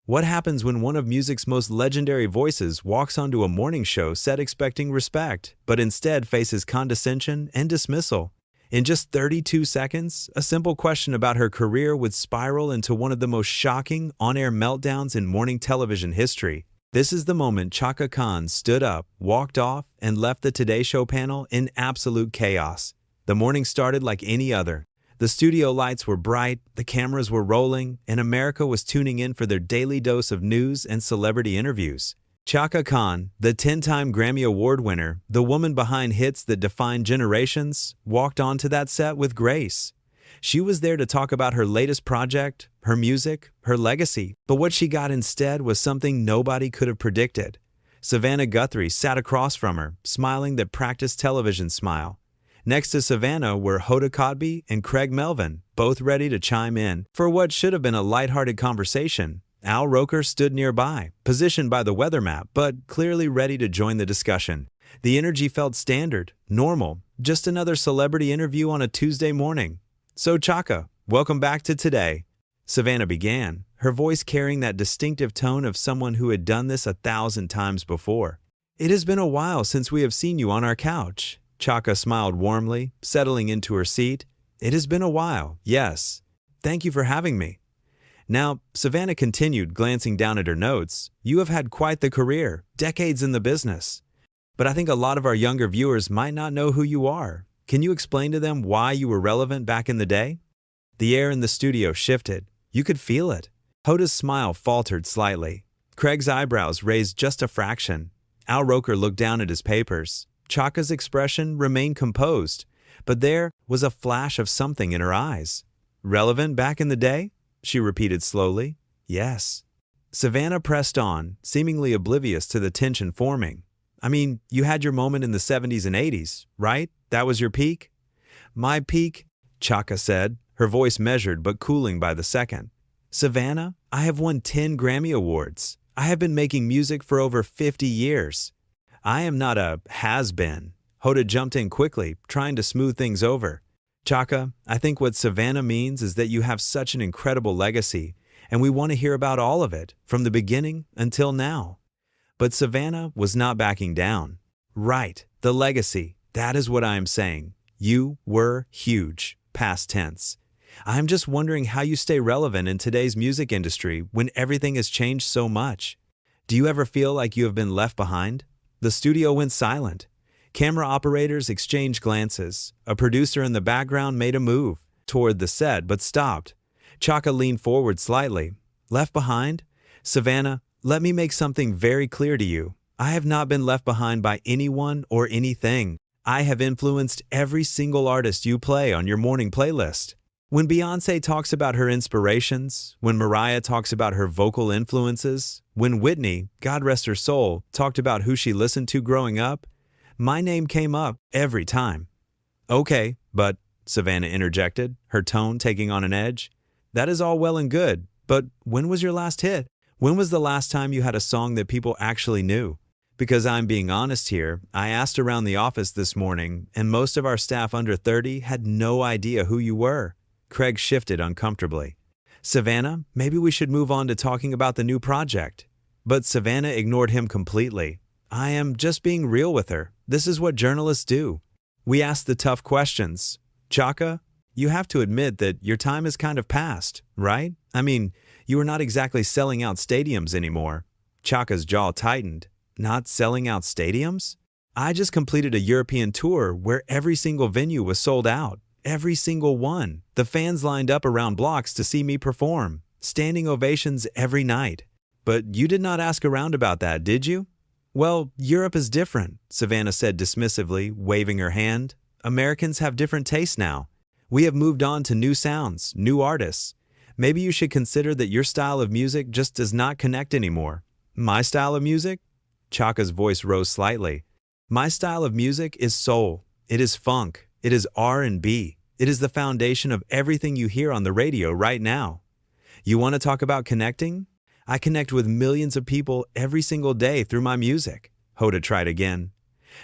What happens when one of music's most legendary voices walks onto a morning show set expecting respect, but instead faces condescension and dismissal? In just 32 seconds, a simple question about her career would spiral into one of the most shocking on-air meltdowns in morning television history. This is the moment Chaka Khan stood up, walked off, and left the Today Show panel in absolute chaos. The morning started like any other. The studio lights were bright, the cameras were rolling, and America was tuning in for their daily dose of news and celebrity interviews. Chaka Khan, the 10-time Grammy Award winner, the woman behind hits that defined generations, walked onto that set with grace. She was there to talk about her latest project, her music, her legacy, but what she got instead was something nobody could have predicted. Savannah Guthrie sat across from her, smiling that practiced television smile. Next to Savannah were Hoda Kotb and Craig Melvin, both ready to chime in. For what should have been a lighthearted conversation, Al Roker stood nearby, positioned by the weather map, but clearly ready to join the discussion. The energy felt standard, normal, just another celebrity interview on a Tuesday morning. So Chaka, welcome back to Today. Savannah began, her voice carrying that distinctive tone of someone who had done this 1,000 times before. It has been a while since we have seen you on our couch. Chaka smiled warmly, settling into her seat. It has been a while, yes. Thank you for having me. Now, Savannah continued, glancing down at her notes. You have had quite the career, decades in the business. But I think a lot of our younger viewers might not know who you are. Can you explain to them why you were relevant back in the day? The air in the studio shifted. You could feel it. Hoda's smile faltered slightly. Craig's eyebrows raised just a fraction. Al Roker looked down at his papers. Chaka's expression remained composed, but there was a flash of something in her eyes. Relevant back in the day? She repeated slowly. Yes. Savannah pressed on, seemingly oblivious to the tension forming. I mean, you had your moment in the 70s and 80s, right? That was your peak? My peak, Chaka said, her voice measured but cooling by the second. Savannah, I have won 10 Grammy Awards. I have been making music for over 50 years. I am not a has-been. Hoda jumped in quickly, trying to smooth things over. Chaka, I think what Savannah means is that you have such an incredible legacy, and we want to hear about all of it, from the beginning until now. But Savannah was not backing down. Right, the legacy, that is what I am saying. You were huge, past tense. I am just wondering how you stay relevant in today's music industry when everything has changed so much. Do you ever feel like you have been left behind? The studio went silent. Camera operators exchanged glances. A producer in the background made a move toward the set but stopped. Chaka leaned forward slightly. Left behind? Savannah, let me make something very clear to you. I have not been left behind by anyone or anything. I have influenced every single artist you play on your morning playlist. When Beyoncé talks about her inspirations, when Mariah talks about her vocal influences, when Whitney, God rest her soul, talked about who she listened to growing up, my name came up every time. Okay, but, Savannah interjected, her tone taking on an edge, that is all well and good, but when was your last hit? When was the last time you had a song that people actually knew? Because I'm being honest here, I asked around the office this morning, and most of our staff under 30 had no idea who you were. Craig shifted uncomfortably. Savannah, maybe we should move on to talking about the new project. But Savannah ignored him completely. I am just being real with her. This is what journalists do. We ask the tough questions. Chaka, you have to admit that your time is kind of past, right? I mean, you are not exactly selling out stadiums anymore. Chaka's jaw tightened. Not selling out stadiums? I just completed a European tour where every single venue was sold out. Every single one. The fans lined up around blocks to see me perform. Standing ovations every night. But you did not ask around about that, did you? Well, Europe is different, Savannah said dismissively, waving her hand. Americans have different tastes now. We have moved on to new sounds, new artists. Maybe you should consider that your style of music just does not connect anymore. My style of music? Chaka's voice rose slightly. My style of music is soul. It is funk. It is R&B. It is the foundation of everything you hear on the radio right now. You want to talk about connecting? I connect with millions of people every single day through my music. Hoda tried again.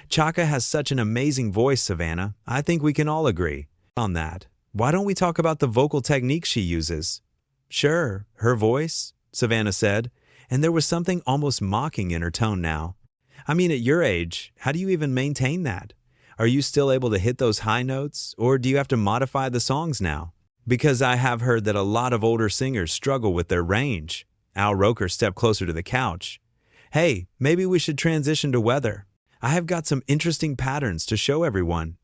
Chaka has such an amazing voice, Savannah. I think we can all agree on that. Why don't we talk about the vocal technique she uses? Sure, her voice. Savannah said, and there was something almost mocking in her tone now. I mean, at your age, how do you even maintain that? Are you still able to hit those high notes, or do you have to modify the songs now? Because I have heard that a lot of older singers struggle with their range. Al Roker stepped closer to the couch. Hey, maybe we should transition to weather. I have got some interesting patterns to show everyone.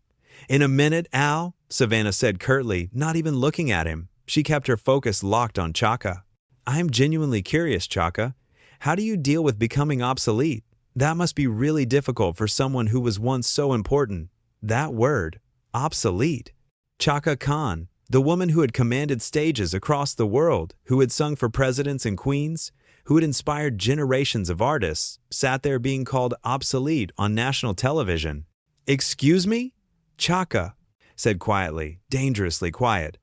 In a minute, Al, Savannah said curtly, not even looking at him. She kept her focus locked on Chaka. I am genuinely curious, Chaka. How do you deal with becoming obsolete? That must be really difficult for someone who was once so important. That word, obsolete. Chaka Khan, the woman who had commanded stages across the world, who had sung for presidents and queens, who had inspired generations of artists, sat there being called obsolete on national television. Excuse me? Chaka said quietly, dangerously quiet.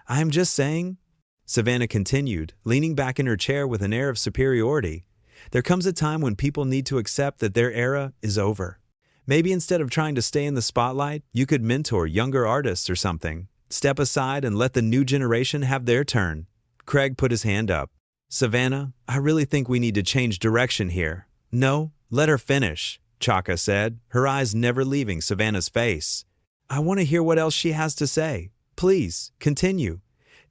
I am just saying, Savannah continued, leaning back in her chair with an air of superiority. There comes a time when people need to accept that their era is over. Maybe instead of trying to stay in the spotlight, you could mentor younger artists or something. Step aside and let the new generation have their turn. Craig put his hand up. Savannah, I really think we need to change direction here. No, let her finish, Chaka said, her eyes never leaving Savannah's face. I want to hear what else she has to say. Please, continue.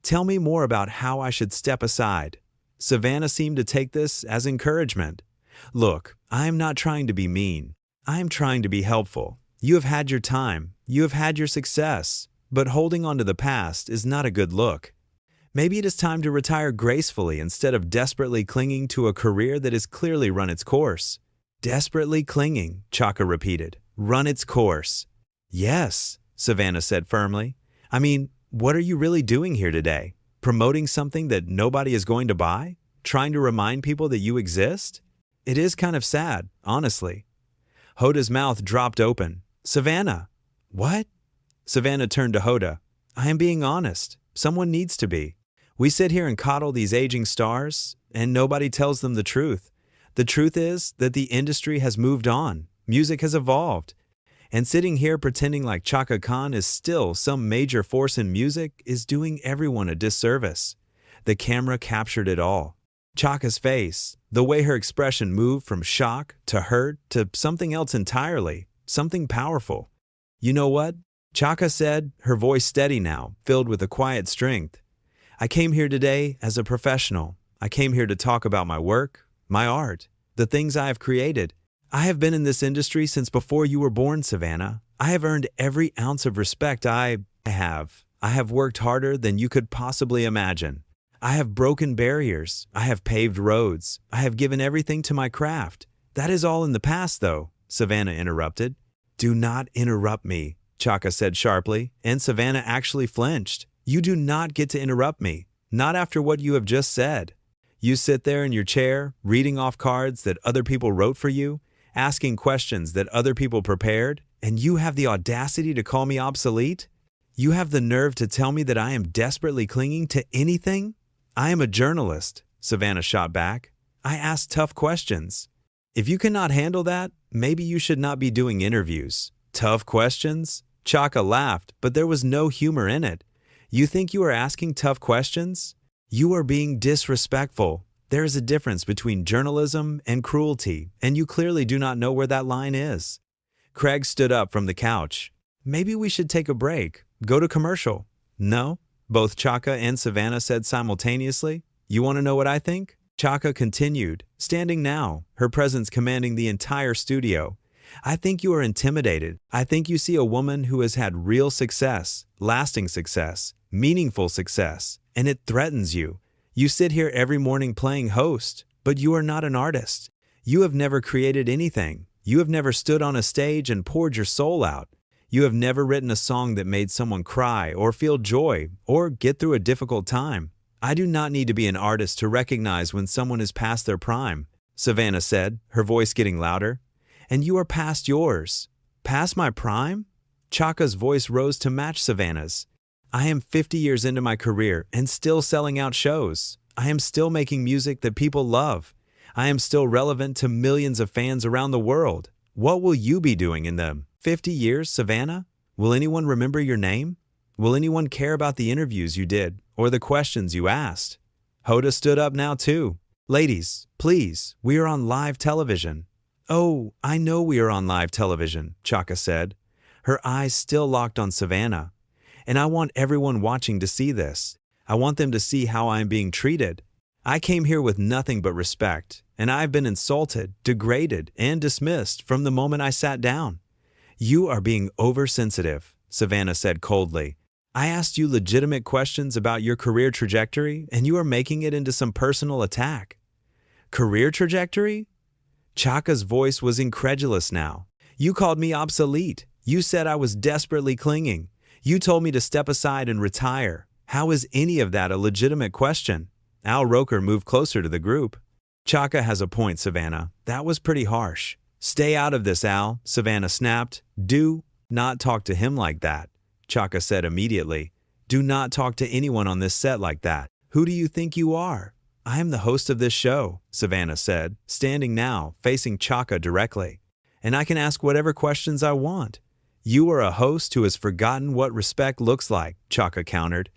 Tell me more about how I should step aside. Savannah seemed to take this as encouragement. Look, I am not trying to be mean. I am trying to be helpful. You have had your time. You have had your success. But holding on to the past is not a good look. Maybe it is time to retire gracefully instead of desperately clinging to a career that has clearly run its course. Desperately clinging, Chaka repeated. Run its course. Yes, Savannah said firmly. I mean, what are you really doing here today? Promoting something that nobody is going to buy? Trying to remind people that you exist? It is kind of sad, honestly. Hoda's mouth dropped open. Savannah! What? Savannah turned to Hoda. I am being honest. Someone needs to be. We sit here and coddle these aging stars, and nobody tells them the truth. The truth is that the industry has moved on. Music has evolved. And sitting here pretending like Chaka Khan is still some major force in music is doing everyone a disservice. The camera captured it all. Chaka's face, the way her expression moved from shock to hurt to something else entirely, something powerful. You know what? Chaka said, her voice steady now, filled with a quiet strength. I came here today as a professional. I came here to talk about my work, my art, the things I have created. I have been in this industry since before you were born, Savannah. I have earned every ounce of respect I have. I have worked harder than you could possibly imagine. I have broken barriers. I have paved roads. I have given everything to my craft. That is all in the past, though, Savannah interrupted. Do not interrupt me, Chaka said sharply, and Savannah actually flinched. You do not get to interrupt me, not after what you have just said. You sit there in your chair, reading off cards that other people wrote for you, asking questions that other people prepared, and you have the audacity to call me obsolete? You have the nerve to tell me that I am desperately clinging to anything? I am a journalist, Savannah shot back. I ask tough questions. If you cannot handle that, maybe you should not be doing interviews. Tough questions? Chaka laughed, but there was no humor in it. You think you are asking tough questions? You are being disrespectful. There is a difference between journalism and cruelty, and you clearly do not know where that line is. Craig stood up from the couch. Maybe we should take a break, go to commercial. No? Both Chaka and Savannah said simultaneously. You want to know what I think? Chaka continued, standing now, her presence commanding the entire studio. I think you are intimidated. I think you see a woman who has had real success, lasting success, meaningful success, and it threatens you. You sit here every morning playing host, but you are not an artist. You have never created anything. You have never stood on a stage and poured your soul out. You have never written a song that made someone cry or feel joy or get through a difficult time. I do not need to be an artist to recognize when someone is past their prime, Savannah said, her voice getting louder. And you are past yours. Past my prime? Chaka's voice rose to match Savannah's. I am 50 years into my career and still selling out shows. I am still making music that people love. I am still relevant to millions of fans around the world. What will you be doing in them? 50 years, Savannah? Will anyone remember your name? Will anyone care about the interviews you did or the questions you asked? Hoda stood up now too. Ladies, please, we are on live television. Oh, I know we are on live television, Chaka said, her eyes still locked on Savannah. And I want everyone watching to see this. I want them to see how I am being treated. I came here with nothing but respect, and I've been insulted, degraded, and dismissed from the moment I sat down. You are being oversensitive, Savannah said coldly. I asked you legitimate questions about your career trajectory, and you are making it into some personal attack. Career trajectory? Chaka's voice was incredulous now. You called me obsolete. You said I was desperately clinging. You told me to step aside and retire. How is any of that a legitimate question? Al Roker moved closer to the group. Chaka has a point, Savannah. That was pretty harsh. Stay out of this, Al, Savannah snapped. Do not talk to him like that, Chaka said immediately. Do not talk to anyone on this set like that. Who do you think you are? I am the host of this show, Savannah said, standing now, facing Chaka directly. And I can ask whatever questions I want. You are a host who has forgotten what respect looks like, Chaka countered.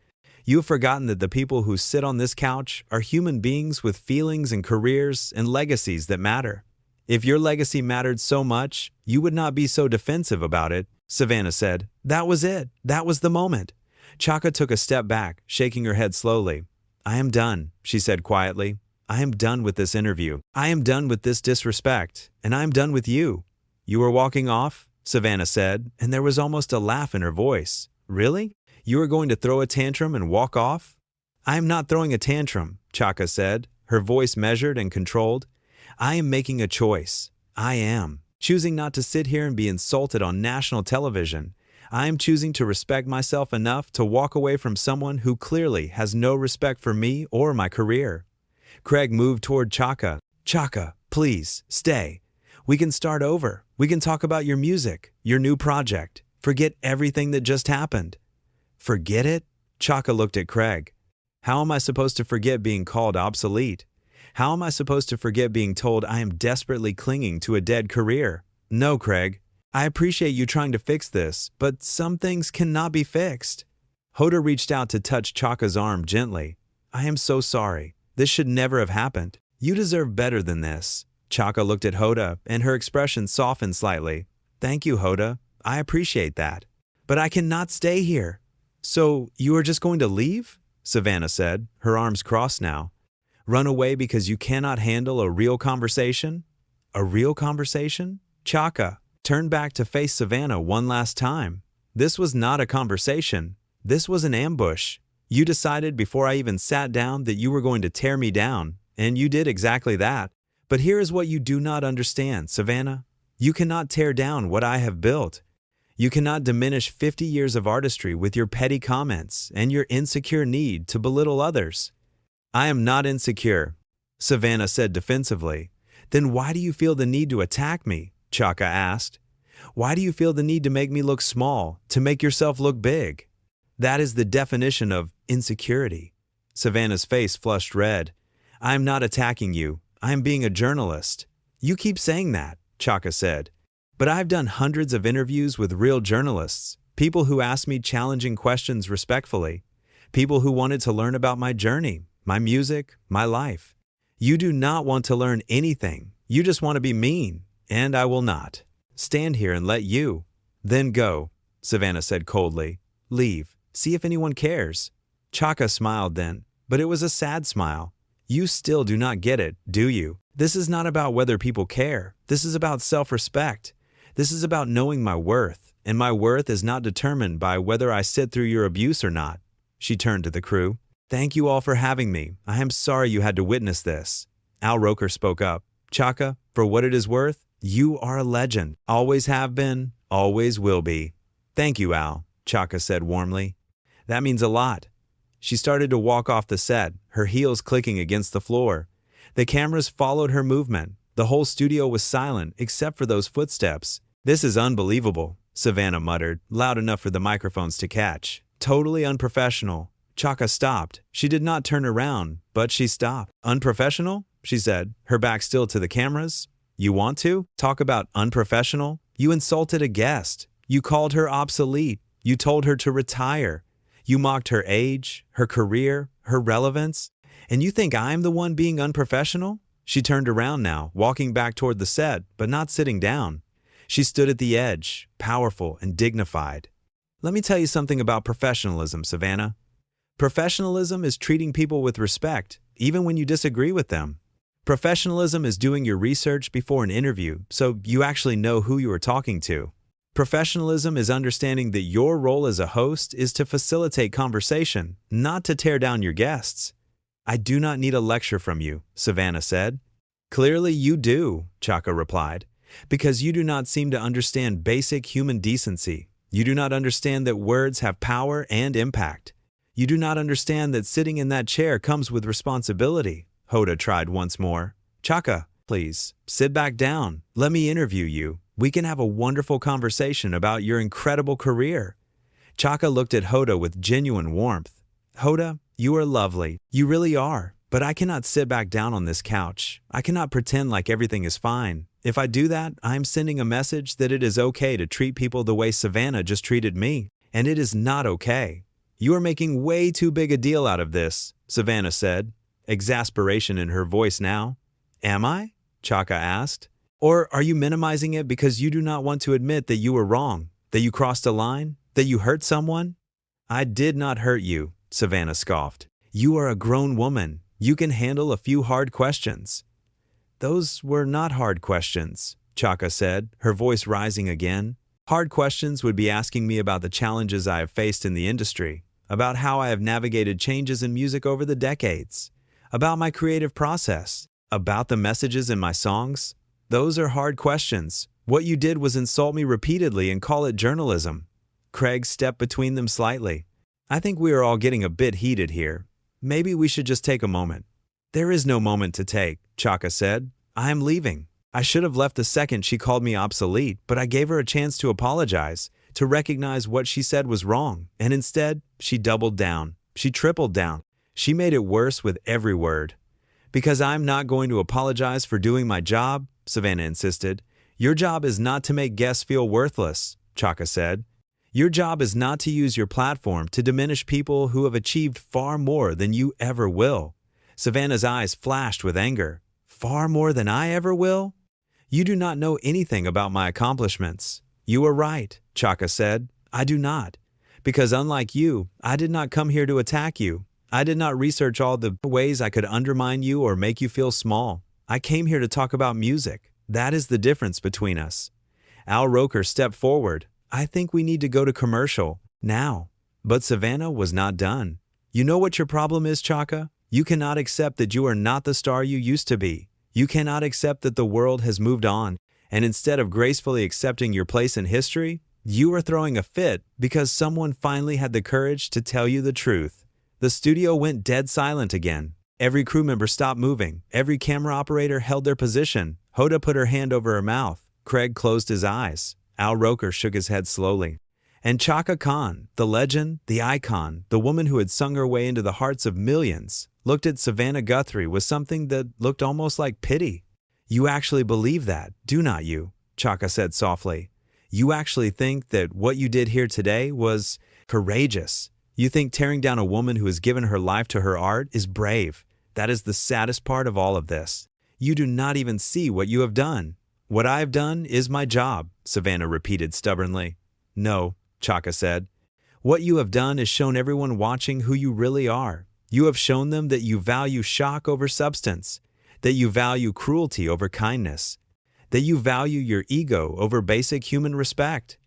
You have forgotten that the people who sit on this couch are human beings with feelings and careers and legacies that matter. If your legacy mattered so much, you would not be so defensive about it, Savannah said. That was it. That was the moment. Chaka took a step back, shaking her head slowly. I am done, she said quietly. I am done with this interview. I am done with this disrespect, and I am done with you. You are walking off? Savannah said, and there was almost a laugh in her voice. Really? You are going to throw a tantrum and walk off? I am not throwing a tantrum, Chaka said, her voice measured and controlled. I am making a choice. I am choosing not to sit here and be insulted on national television. I am choosing to respect myself enough to walk away from someone who clearly has no respect for me or my career. Craig moved toward Chaka. Chaka, please, stay. We can start over. We can talk about your music, your new project. Forget everything that just happened. Forget it? Chaka looked at Craig. How am I supposed to forget being called obsolete? How am I supposed to forget being told I am desperately clinging to a dead career? No, Craig. I appreciate you trying to fix this, but some things cannot be fixed. Hoda reached out to touch Chaka's arm gently. I am so sorry. This should never have happened. You deserve better than this. Chaka looked at Hoda, and her expression softened slightly. Thank you, Hoda. I appreciate that. But I cannot stay here. So, you are just going to leave? Savannah said, her arms crossed now. Run away because you cannot handle a real conversation? A real conversation? Chaka turned back to face Savannah one last time. This was not a conversation. This was an ambush. You decided before I even sat down that you were going to tear me down, and you did exactly that. But here is what you do not understand, Savannah. You cannot tear down what I have built. You cannot diminish 50 years of artistry with your petty comments and your insecure need to belittle others. I am not insecure, Savannah said defensively. Then why do you feel the need to attack me? Chaka asked. Why do you feel the need to make me look small, to make yourself look big? That is the definition of insecurity. Savannah's face flushed red. I am not attacking you. I am being a journalist. You keep saying that, Chaka said. But I've done hundreds of interviews with real journalists, people who asked me challenging questions respectfully, people who wanted to learn about my journey, my music, my life. You do not want to learn anything. You just want to be mean, and I will not stand here and let you. Then go, Savannah said coldly. Leave. See if anyone cares. Chaka smiled then, but it was a sad smile. You still do not get it, do you? This is not about whether people care. This is about self-respect. This is about knowing my worth, and my worth is not determined by whether I sit through your abuse or not. She turned to the crew. Thank you all for having me. I am sorry you had to witness this. Al Roker spoke up. Chaka, for what it is worth, you are a legend. Always have been, always will be. Thank you, Al, Chaka said warmly. That means a lot. She started to walk off the set, her heels clicking against the floor. The cameras followed her movement. The whole studio was silent except for those footsteps. This is unbelievable, Savannah muttered, loud enough for the microphones to catch. Totally unprofessional. Chaka stopped. She did not turn around, but she stopped. Unprofessional? She said, her back still to the cameras. You want to? Talk about unprofessional? You insulted a guest. You called her obsolete. You told her to retire. You mocked her age, her career, her relevance. And you think I'm the one being unprofessional? She turned around now, walking back toward the set, but not sitting down. She stood at the edge, powerful and dignified. Let me tell you something about professionalism, Savannah. Professionalism is treating people with respect, even when you disagree with them. Professionalism is doing your research before an interview, so you actually know who you are talking to. Professionalism is understanding that your role as a host is to facilitate conversation, not to tear down your guests. I do not need a lecture from you, Savannah said. Clearly you do, Chaka replied, because you do not seem to understand basic human decency. You do not understand that words have power and impact. You do not understand that sitting in that chair comes with responsibility. Hoda tried once more. Chaka, please, sit back down. Let me interview you. We can have a wonderful conversation about your incredible career. Chaka looked at Hoda with genuine warmth. Hoda, you are lovely. You really are. But I cannot sit back down on this couch. I cannot pretend like everything is fine. If I do that, I am sending a message that it is okay to treat people the way Savannah just treated me. And it is not okay. You are making way too big a deal out of this, Savannah said, exasperation in her voice now. Am I? Chaka asked. Or are you minimizing it because you do not want to admit that you were wrong, that you crossed a line, that you hurt someone? I did not hurt you, Savannah scoffed. You are a grown woman. You can handle a few hard questions. Those were not hard questions, Chaka said, her voice rising again. Hard questions would be asking me about the challenges I have faced in the industry, about how I have navigated changes in music over the decades, about my creative process, about the messages in my songs. Those are hard questions. What you did was insult me repeatedly and call it journalism. Craig stepped between them slightly. I think we are all getting a bit heated here. Maybe we should just take a moment. There is no moment to take, Chaka said. I am leaving. I should have left the second she called me obsolete, but I gave her a chance to apologize, to recognize what she said was wrong, and instead, she doubled down. She tripled down. She made it worse with every word. Because I'm not going to apologize for doing my job, Savannah insisted. Your job is not to make guests feel worthless, Chaka said. Your job is not to use your platform to diminish people who have achieved far more than you ever will. Savannah's eyes flashed with anger. Far more than I ever will? You do not know anything about my accomplishments. You are right, Chaka said. I do not. Because unlike you, I did not come here to attack you. I did not research all the ways I could undermine you or make you feel small. I came here to talk about music. That is the difference between us. Al Roker stepped forward. I think we need to go to commercial. Now. But Savannah was not done. You know what your problem is, Chaka? You cannot accept that you are not the star you used to be. You cannot accept that the world has moved on, and instead of gracefully accepting your place in history, you are throwing a fit because someone finally had the courage to tell you the truth. The studio went dead silent again. Every crew member stopped moving. Every camera operator held their position. Hoda put her hand over her mouth. Craig closed his eyes. Al Roker shook his head slowly. And Chaka Khan, the legend, the icon, the woman who had sung her way into the hearts of millions, looked at Savannah Guthrie with something that looked almost like pity. You actually believe that, do not you? Chaka said softly. You actually think that what you did here today was courageous. You think tearing down a woman who has given her life to her art is brave. That is the saddest part of all of this. You do not even see what you have done. What I have done is my job, Savannah repeated stubbornly. No, Chaka said. What you have done is shown everyone watching who you really are. You have shown them that you value shock over substance, that you value cruelty over kindness, that you value your ego over basic human respect.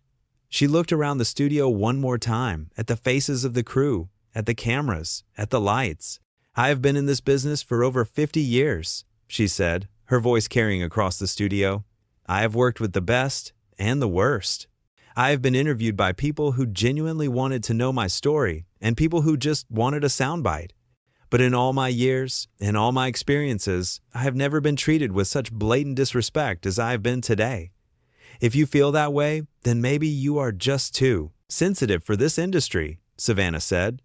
She looked around the studio one more time, at the faces of the crew, at the cameras, at the lights. I have been in this business for over 50 years, she said, her voice carrying across the studio. I have worked with the best and the worst. I have been interviewed by people who genuinely wanted to know my story and people who just wanted a soundbite. But in all my years, in all my experiences, I have never been treated with such blatant disrespect as I have been today. If you feel that way, then maybe you are just too sensitive for this industry, Savannah said.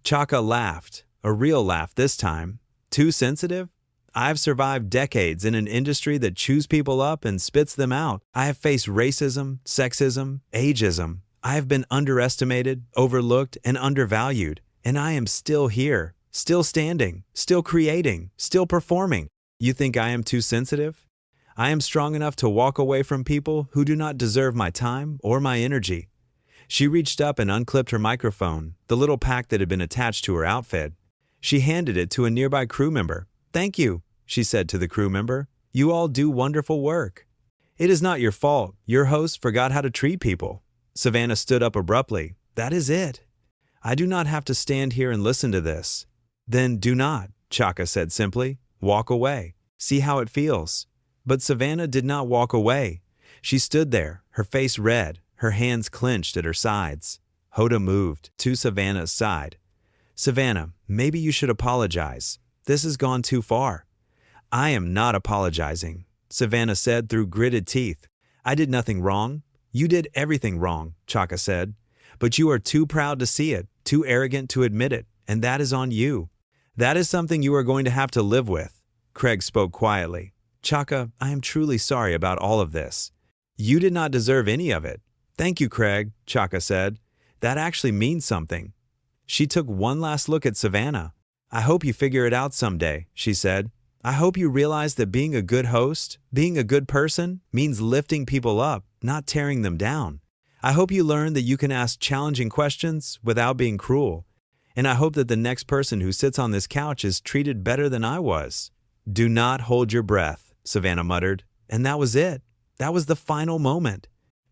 Chaka laughed, a real laugh this time. Too sensitive? I've survived decades in an industry that chews people up and spits them out. I have faced racism, sexism, ageism. I have been underestimated, overlooked, and undervalued. And I am still here, still standing, still creating, still performing. You think I am too sensitive? I am strong enough to walk away from people who do not deserve my time or my energy. She reached up and unclipped her microphone, the little pack that had been attached to her outfit. She handed it to a nearby crew member. "Thank you," she said to the crew member. "You all do wonderful work. It is not your fault. Your host forgot how to treat people." Savannah stood up abruptly. "That is it. I do not have to stand here and listen to this." "Then do not," Chaka said simply. "Walk away. See how it feels." But Savannah did not walk away. She stood there, her face red, her hands clenched at her sides. Hoda moved to Savannah's side. "Savannah, maybe you should apologize. This has gone too far." "I am not apologizing," Savannah said through gritted teeth. "I did nothing wrong." "You did everything wrong," Chaka said. "But you are too proud to see it, too arrogant to admit it, and that is on you. That is something you are going to have to live with." Craig spoke quietly. "Chaka, I am truly sorry about all of this. You did not deserve any of it." "Thank you, Craig," Chaka said. "That actually means something." She took one last look at Savannah. "I hope you figure it out someday," she said. "I hope you realize that being a good host, being a good person, means lifting people up, not tearing them down. I hope you learn that you can ask challenging questions without being cruel. And I hope that the next person who sits on this couch is treated better than I was." "Do not hold your breath," Savannah muttered. And that was it. That was the final moment.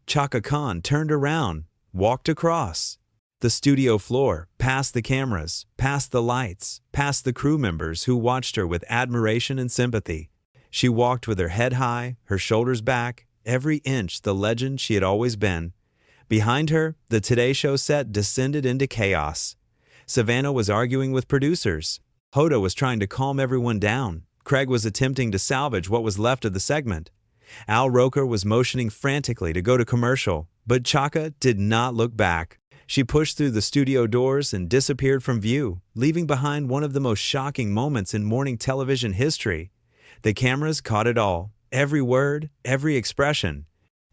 Chaka Khan turned around, walked across the studio floor, past the cameras, past the lights, past the crew members who watched her with admiration and sympathy. She walked with her head high, her shoulders back, every inch the legend she had always been. Behind her, the Today Show set descended into chaos. Savannah was arguing with producers. Hoda was trying to calm everyone down. Craig was attempting to salvage what was left of the segment. Al Roker was motioning frantically to go to commercial, but Chaka did not look back. She pushed through the studio doors and disappeared from view, leaving behind one of the most shocking moments in morning television history. The cameras caught it all, every word, every expression,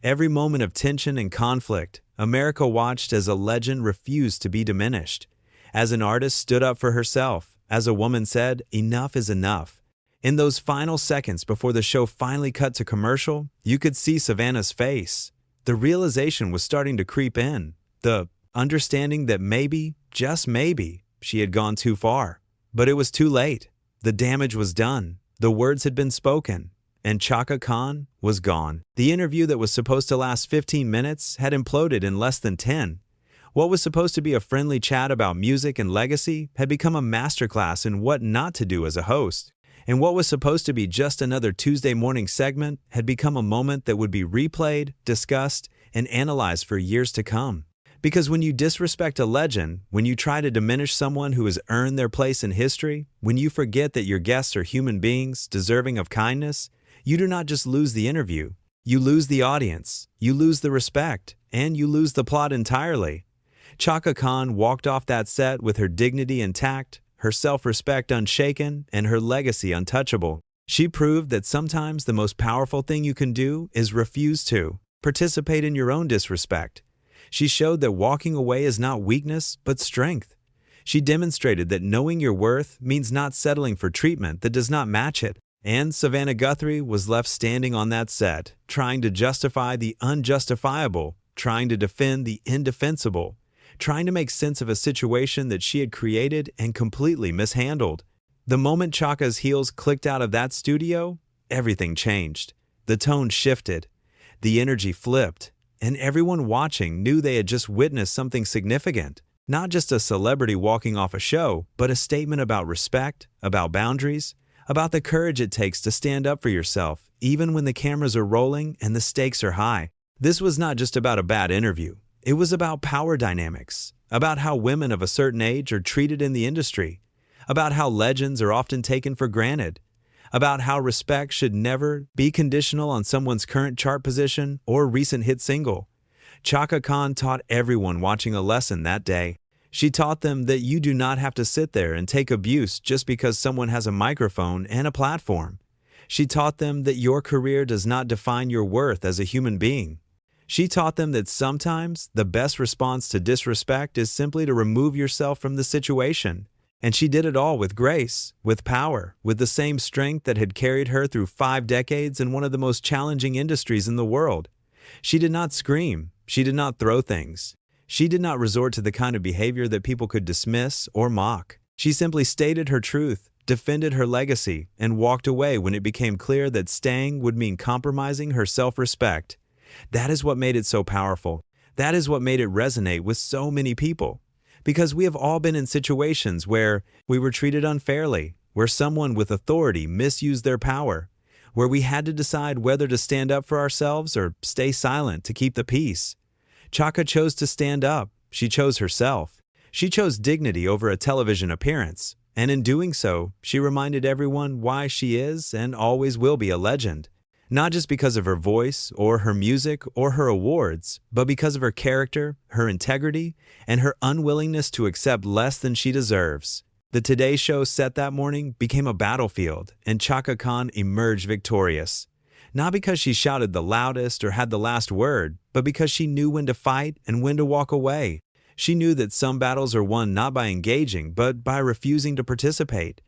every moment of tension and conflict. America watched as a legend refused to be diminished, as an artist stood up for herself, as a woman said, "Enough is enough." In those final seconds before the show finally cut to commercial, you could see Savannah's face. The realization was starting to creep in. The understanding that maybe, just maybe, she had gone too far. But it was too late. The damage was done. The words had been spoken. And Chaka Khan was gone. The interview that was supposed to last 15 minutes had imploded in less than 10. What was supposed to be a friendly chat about music and legacy had become a masterclass in what not to do as a host. And what was supposed to be just another Tuesday morning segment had become a moment that would be replayed, discussed, and analyzed for years to come. Because when you disrespect a legend, when you try to diminish someone who has earned their place in history, when you forget that your guests are human beings deserving of kindness, you do not just lose the interview, you lose the audience, you lose the respect, and you lose the plot entirely. Chaka Khan walked off that set with her dignity intact, her self-respect unshaken, and her legacy untouchable. She proved that sometimes the most powerful thing you can do is refuse to participate in your own disrespect. She showed that walking away is not weakness, but strength. She demonstrated that knowing your worth means not settling for treatment that does not match it. And Savannah Guthrie was left standing on that set, trying to justify the unjustifiable, trying to defend the indefensible, trying to make sense of a situation that she had created and completely mishandled. The moment Chaka's heels clicked out of that studio, everything changed. The tone shifted, the energy flipped, and everyone watching knew they had just witnessed something significant. Not just a celebrity walking off a show, but a statement about respect, about boundaries, about the courage it takes to stand up for yourself, even when the cameras are rolling and the stakes are high. This was not just about a bad interview. It was about power dynamics, about how women of a certain age are treated in the industry, about how legends are often taken for granted, about how respect should never be conditional on someone's current chart position or recent hit single. Chaka Khan taught everyone watching a lesson that day. She taught them that you do not have to sit there and take abuse just because someone has a microphone and a platform. She taught them that your career does not define your worth as a human being. She taught them that sometimes the best response to disrespect is simply to remove yourself from the situation. And she did it all with grace, with power, with the same strength that had carried her through 5 decades in one of the most challenging industries in the world. She did not scream. She did not throw things. She did not resort to the kind of behavior that people could dismiss or mock. She simply stated her truth, defended her legacy, and walked away when it became clear that staying would mean compromising her self-respect. That is what made it so powerful. That is what made it resonate with so many people. Because we have all been in situations where we were treated unfairly, where someone with authority misused their power, where we had to decide whether to stand up for ourselves or stay silent to keep the peace. Chaka chose to stand up. She chose herself. She chose dignity over a television appearance. And in doing so, she reminded everyone why she is and always will be a legend. Not just because of her voice or her music or her awards, but because of her character, her integrity, and her unwillingness to accept less than she deserves. The Today Show set that morning became a battlefield, and Chaka Khan emerged victorious. Not because she shouted the loudest or had the last word, but because she knew when to fight and when to walk away. She knew that some battles are won not by engaging, but by refusing to participate.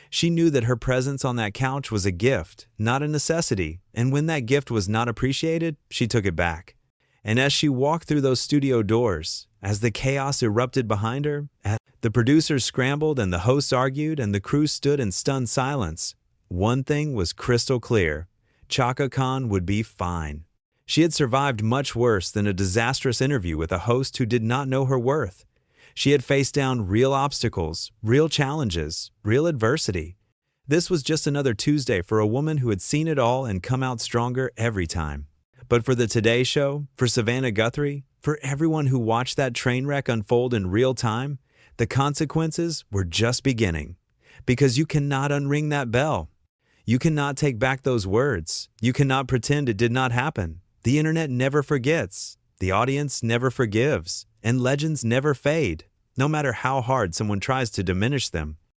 She knew that her presence on that couch was a gift, not a necessity, and when that gift was not appreciated, she took it back. And as she walked through those studio doors, as the chaos erupted behind her, as the producers scrambled and the hosts argued and the crew stood in stunned silence, one thing was crystal clear. Chaka Khan would be fine. She had survived much worse than a disastrous interview with a host who did not know her worth. She had faced down real obstacles, real challenges, real adversity. This was just another Tuesday for a woman who had seen it all and come out stronger every time. But for the Today Show, for Savannah Guthrie, for everyone who watched that train wreck unfold in real time, the consequences were just beginning. Because you cannot unring that bell. You cannot take back those words. You cannot pretend it did not happen. The internet never forgets. The audience never forgives. And legends never fade. No matter how hard someone tries to diminish them,